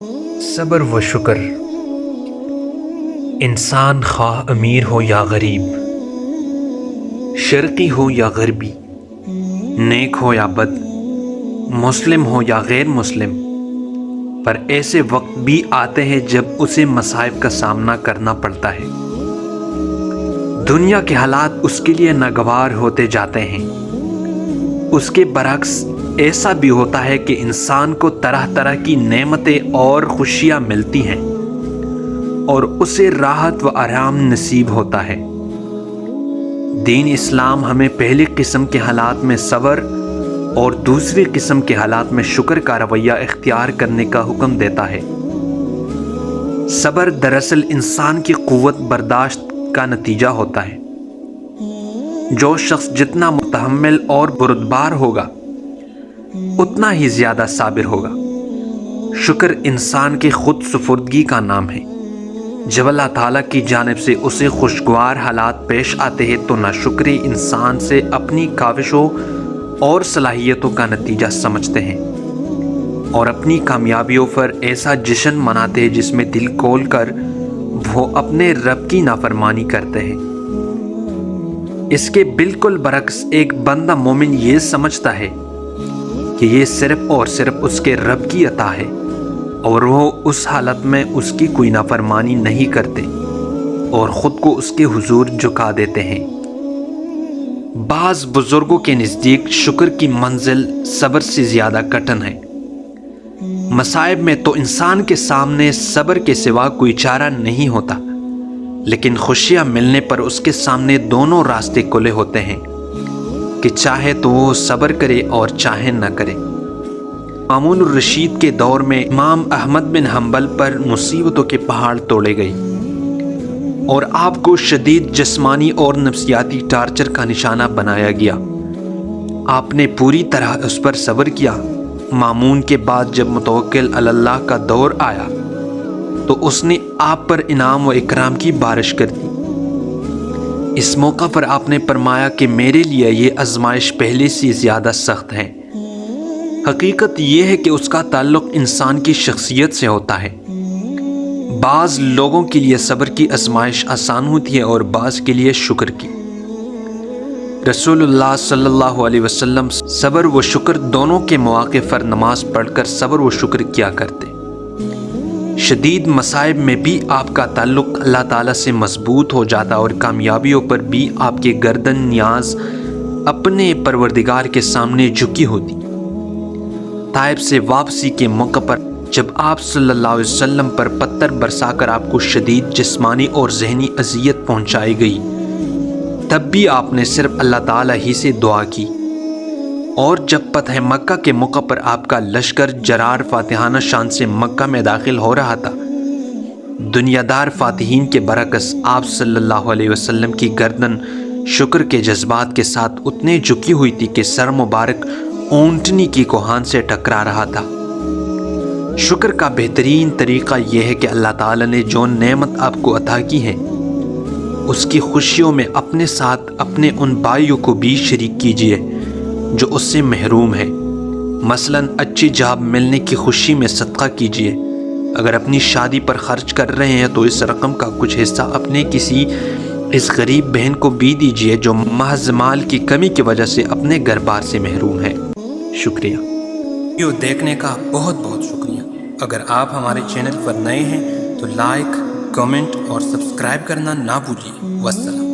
صبر و شکر. انسان خواہ امیر ہو یا غریب، شرقی ہو یا غربی، نیک ہو یا بد، مسلم ہو یا غیر مسلم، پر ایسے وقت بھی آتے ہیں جب اسے مصائب کا سامنا کرنا پڑتا ہے. دنیا کے حالات اس کے لیے ناگوار ہوتے جاتے ہیں. اس کے برعکس ایسا بھی ہوتا ہے کہ انسان کو طرح طرح کی نعمتیں اور خوشیاں ملتی ہیں اور اسے راحت و آرام نصیب ہوتا ہے. دین اسلام ہمیں پہلی قسم کے حالات میں صبر اور دوسری قسم کے حالات میں شکر کا رویہ اختیار کرنے کا حکم دیتا ہے. صبر دراصل انسان کی قوت برداشت کا نتیجہ ہوتا ہے. جو شخص جتنا متحمل اور بردبار ہوگا اتنا ہی زیادہ صابر ہوگا. شکر انسان کی خود سپردگی کا نام ہے. جب اللہ تعالیٰ کی جانب سے اسے خوشگوار حالات پیش آتے ہیں تو ناشکری انسان سے اپنی کاوشوں اور صلاحیتوں کا نتیجہ سمجھتے ہیں اور اپنی کامیابیوں پر ایسا جشن مناتے ہیں جس میں دل کھول کر وہ اپنے رب کی نافرمانی کرتے ہیں. اس کے بالکل برعکس ایک بندہ مومن یہ سمجھتا ہے کہ یہ صرف اور صرف اس کے رب کی عطا ہے اور وہ اس حالت میں اس کی کوئی نافرمانی نہیں کرتے اور خود کو اس کے حضور جھکا دیتے ہیں. بعض بزرگوں کے نزدیک شکر کی منزل صبر سے زیادہ کٹن ہے. مصائب میں تو انسان کے سامنے صبر کے سوا کوئی چارہ نہیں ہوتا، لیکن خوشیاں ملنے پر اس کے سامنے دونوں راستے کھلے ہوتے ہیں کہ چاہے تو وہ صبر کرے اور چاہے نہ کرے. مامون الرشید کے دور میں امام احمد بن حنبل پر مصیبتوں کے پہاڑ توڑے گئے اور آپ کو شدید جسمانی اور نفسیاتی ٹارچر کا نشانہ بنایا گیا. آپ نے پوری طرح اس پر صبر کیا. مامون کے بعد جب متوکل علی اللہ کا دور آیا تو اس نے آپ پر انعام و اکرام کی بارش کر دی. اس موقع پر آپ نے فرمایا کہ میرے لیے یہ آزمائش پہلے سے زیادہ سخت ہے. حقیقت یہ ہے کہ اس کا تعلق انسان کی شخصیت سے ہوتا ہے. بعض لوگوں کے لیے صبر کی آزمائش آسان ہوتی ہے اور بعض کے لیے شکر کی. رسول اللہ صلی اللہ علیہ وسلم صبر و شکر دونوں کے مواقع پر نماز پڑھ کر صبر و شکر کیا کرتے. شدید مصائب میں بھی آپ کا تعلق اللہ تعالیٰ سے مضبوط ہو جاتا اور کامیابیوں پر بھی آپ کی گردن نیاز اپنے پروردگار کے سامنے جھکی ہوتی. طائف سے واپسی کے موقع پر جب آپ صلی اللہ علیہ وسلم پر پتھر برسا کر آپ کو شدید جسمانی اور ذہنی اذیت پہنچائی گئی، تب بھی آپ نے صرف اللہ تعالیٰ ہی سے دعا کی. اور جب فتح مکہ کے موقع پر آپ کا لشکر جرار فاتحانہ شان سے مکہ میں داخل ہو رہا تھا، دنیا دار فاتحین کے برعکس آپ صلی اللہ علیہ وسلم کی گردن شکر کے جذبات کے ساتھ اتنے جھکی ہوئی تھی کہ سر مبارک اونٹنی کی کوہان سے ٹکرا رہا تھا. شکر کا بہترین طریقہ یہ ہے کہ اللہ تعالیٰ نے جو نعمت آپ کو عطا کی ہے اس کی خوشیوں میں اپنے ساتھ اپنے ان بھائیوں کو بھی شریک کیجیے جو اس سے محروم ہیں. مثلاً اچھی جاب ملنے کی خوشی میں صدقہ کیجیے. اگر اپنی شادی پر خرچ کر رہے ہیں تو اس رقم کا کچھ حصہ اپنے کسی اس غریب بہن کو بھی دیجیے جو محض مال کی کمی کی وجہ سے اپنے گھر بار سے محروم ہے. شکریہ. ویڈیو دیکھنے کا بہت بہت شکریہ. اگر آپ ہمارے چینل پر نئے ہیں تو لائک، کمنٹ اور سبسکرائب کرنا نہ بھولیے. والسلام.